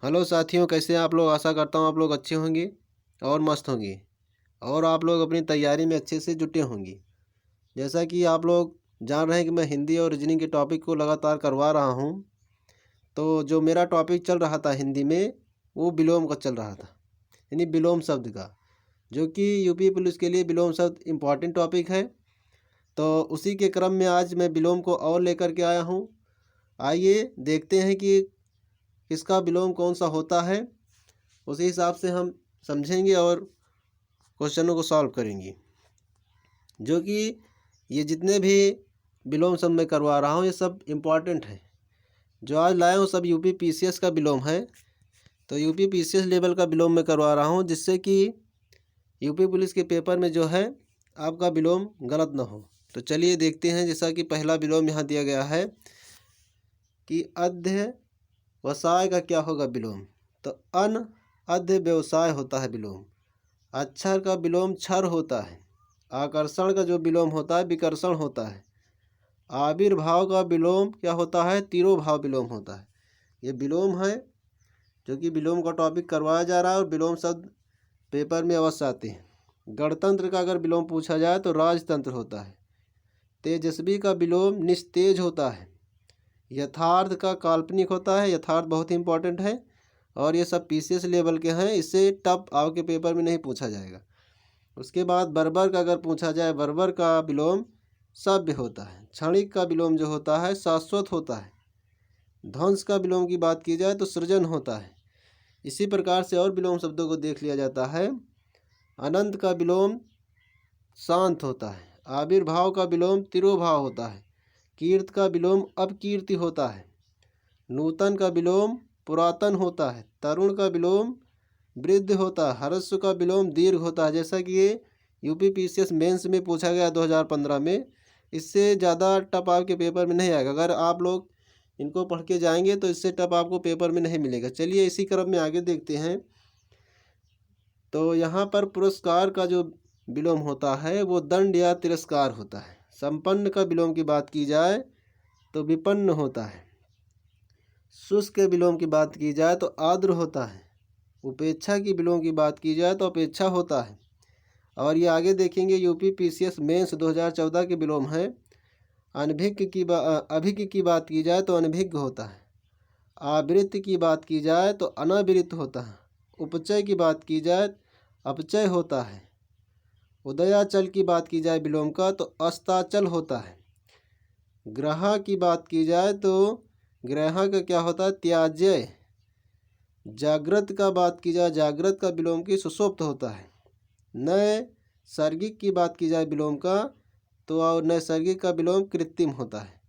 Hello साथियों, कैसे हैं आप लोग। आशा करता हूँ आप लोग अच्छे होंगे और मस्त होंगे और आप लोग अपनी तैयारी में अच्छे से जुटे होंगे। जैसा कि आप लोग जान रहे हैं कि मैं हिंदी और रीजनिंग के टॉपिक को लगातार करवा रहा हूँ। तो जो मेरा टॉपिक चल रहा था हिंदी में, वो विलोम का चल रहा था, यानी विलोम शब्द का, जो कि यूपी पुलिस के लिए विलोम शब्द इम्पॉर्टेंट टॉपिक है। तो उसी के क्रम में आज मैं विलोम को और लेकर के आया हूँ। आइए देखते हैं कि इसका विलोम कौन सा होता है। उसी हिसाब से हम समझेंगे और क्वेश्चनों को सॉल्व करेंगे। जो कि ये जितने भी विलोम सब मैं करवा रहा हूँ, ये सब इम्पॉर्टेंट है। जो आज लाया हूँ सब यूपी पीसीएस का विलोम है। तो यूपी पीसीएस लेवल का विलोम मैं करवा रहा हूँ, जिससे कि यूपी पुलिस के पेपर में जो है आपका विलोम गलत ना हो। तो चलिए देखते हैं। जैसा कि पहला विलोम यहाँ दिया गया है कि अध्यवसाय का क्या होगा विलोम। तो अन अध्य व्यवसाय होता है विलोम। अक्षर का विलोम क्षर होता है। आकर्षण का जो विलोम होता है विकर्षण होता है। आविर्भाव का विलोम क्या होता है, तिरोभाव विलोम होता है। ये विलोम है जो कि विलोम का टॉपिक करवाया जा रहा है और विलोम शब्द पेपर में अवश्य आते हैं। गणतंत्र का अगर विलोम पूछा जाए तो राजतंत्र होता है। तेजस्वी का विलोम निस्तेज होता है। यथार्थ का काल्पनिक होता है। यथार्थ बहुत ही इंपॉर्टेंट है और ये सब पीसीएस लेवल के हैं, इससे टफ आपके पेपर में नहीं पूछा जाएगा। उसके बाद बर्बर का अगर पूछा जाए, बर्बर का विलोम सभ्य होता है। क्षणिक का विलोम जो होता है शाश्वत होता है। ध्वंस का विलोम की बात की जाए तो सृजन होता है। इसी प्रकार से और विलोम शब्दों को देख लिया जाता है। अनंत का विलोम शांत होता है। आविर्भाव का विलोम तिरोभाव होता है। कीर्त का विलोम अपकीर्ति होता है। नूतन का विलोम पुरातन होता है। तरुण का विलोम वृद्ध होता है। ह्रस्व का विलोम दीर्घ होता है। जैसा कि ये यूपी पीसीएस मेंस में पूछा गया 2015 में। इससे ज़्यादा टफ आपके पेपर में नहीं आएगा। अगर आप लोग इनको पढ़ के जाएंगे तो इससे टफ आपको पेपर में नहीं मिलेगा। चलिए इसी क्रम में आगे देखते हैं। तो यहाँ पर पुरस्कार का जो विलोम होता है वो दंड या तिरस्कार होता है। संपन्न का विलोम की बात की जाए तो विपन्न होता है। शुष्क के विलोम की बात की जाए तो आर्द्र होता है। उपेक्षा की विलोम की बात की जाए तो अपेक्षा होता है। और ये आगे देखेंगे यूपी पीसीएस मेंस 2014 के विलोम है। अभिज्ञ की बात की जाए तो अनभिज्ञ होता है। आवृत्त की बात की जाए तो अनावृत्त होता है। उपचय की बात की जाए अपचय होता है। उदयाचल की बात की जाए विलोम का तो अस्ताचल होता है। ग्रह की बात की जाए तो ग्रह का क्या होता है, त्याज्य। जागृत का बात की जाए, जागृत का विलोम की सुषुप्त होता है। नैसर्गिक की बात की जाए विलोम का तो नैसर्गिक का विलोम कृत्रिम होता है।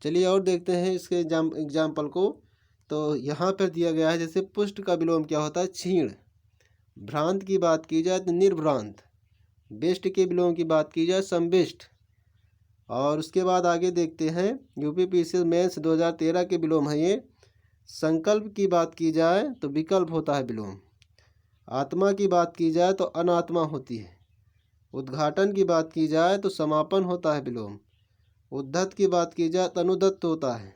चलिए और देखते हैं इसके एग्जाम्पल को। तो यहाँ पर दिया गया है, जैसे पुष्ट का विलोम क्या होता है, क्षीण। भ्रांत की बात की जाए तो निर्भ्रांत। बेष्ट के विलोम की बात की जाए संबिष्ट। और उसके बाद आगे देखते हैं यूपी पीसीएस मेंस 2013 के विलोम है ये। संकल्प की बात की जाए तो विकल्प होता है विलोम। आत्मा की बात की जाए तो अनात्मा होती है। उद्घाटन की बात की जाए तो समापन होता है विलोम। उद्धत की बात की जाए तो अनुदत्त होता है।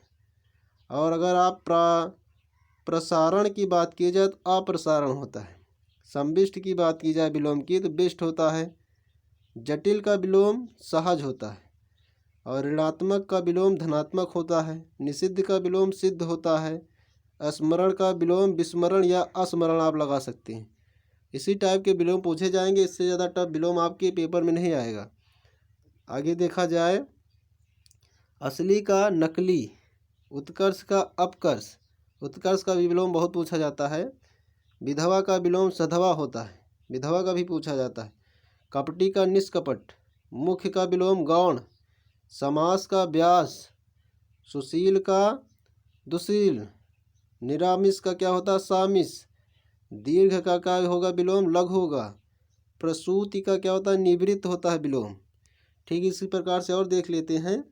और अगर आप प्रसारण की बात की जाए तो अप्रसारण होता है। संबिष्ट की बात की जाए विलोम की तो बिष्ट होता है। जटिल का विलोम सहज होता है। और ऋणात्मक का विलोम धनात्मक होता है। निषिद्ध का विलोम सिद्ध होता है। स्मरण का विलोम विस्मरण या अस्मरण आप लगा सकते हैं। इसी टाइप के विलोम पूछे जाएंगे, इससे ज़्यादा टफ विलोम आपके पेपर में नहीं आएगा। आगे देखा जाए, असली का नकली, उत्कर्ष का अपकर्ष। उत्कर्ष का भी विलोम बहुत पूछा जाता है। विधवा का विलोम सधवा होता है। विधवा का भी पूछा जाता है। कपटी का निष्कपट। मुख्य का विलोम गौण। समास का व्यास। सुशील का दुशील। निरामिष का क्या होता है, सामिस। दीर्घ का क्या होगा विलोम, लघु होगा। प्रसूति का क्या होता है, निवृत्त होता है विलोम। ठीक इसी प्रकार से और देख लेते हैं।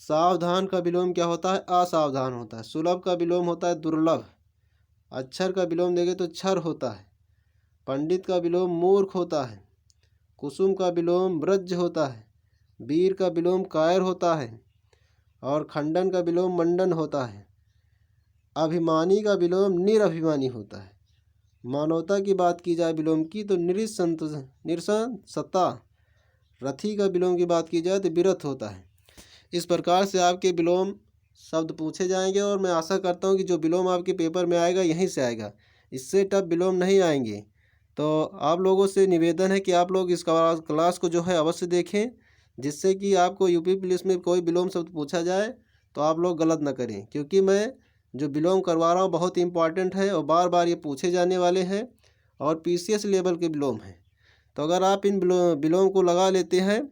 सावधान का विलोम क्या होता है, असावधान होता है। सुलभ का विलोम होता है दुर्लभ। अक्षर का विलोम देंगे तो क्षर होता है। पंडित का विलोम मूर्ख होता है। कुसुम का विलोम ब्रज होता है। वीर का विलोम कायर होता है। और खंडन का विलोम मंडन होता है। अभिमानी का विलोम निरभिमानी होता है। मानवता की बात की जाए विलोम की तो निरसंसता। रथी का विलोम की बात की जाए तो विरथ होता है। इस प्रकार से आपके विलोम शब्द पूछे जाएंगे और मैं आशा करता हूँ कि जो विलोम आपके पेपर में आएगा यहीं से आएगा, इससे टफ विलोम नहीं आएंगे। तो आप लोगों से निवेदन है कि आप लोग इस क्लास को जो है अवश्य देखें, जिससे कि आपको यूपी पुलिस में कोई विलोम शब्द पूछा जाए तो आप लोग गलत ना करें, क्योंकि मैं जो विलोम करवा रहा हूँ बहुत इंपॉर्टेंट है और बार बार ये पूछे जाने वाले हैं और पीसीएस लेवल के विलोम हैं। तो अगर आप इन विलोम को लगा लेते हैं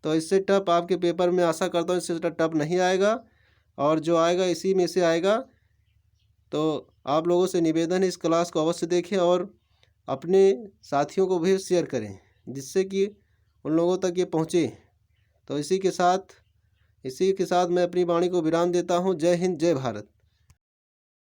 तो इससे टफ आपके पेपर में आशा करता हूँ इससे टफ नहीं आएगा, और जो आएगा इसी में से आएगा। तो आप लोगों से निवेदन है इस क्लास को अवश्य देखें और अपने साथियों को भी शेयर करें, जिससे कि उन लोगों तक ये पहुँचे। तो इसी के साथ मैं अपनी वाणी को विराम देता हूँ। जय हिंद, जय भारत।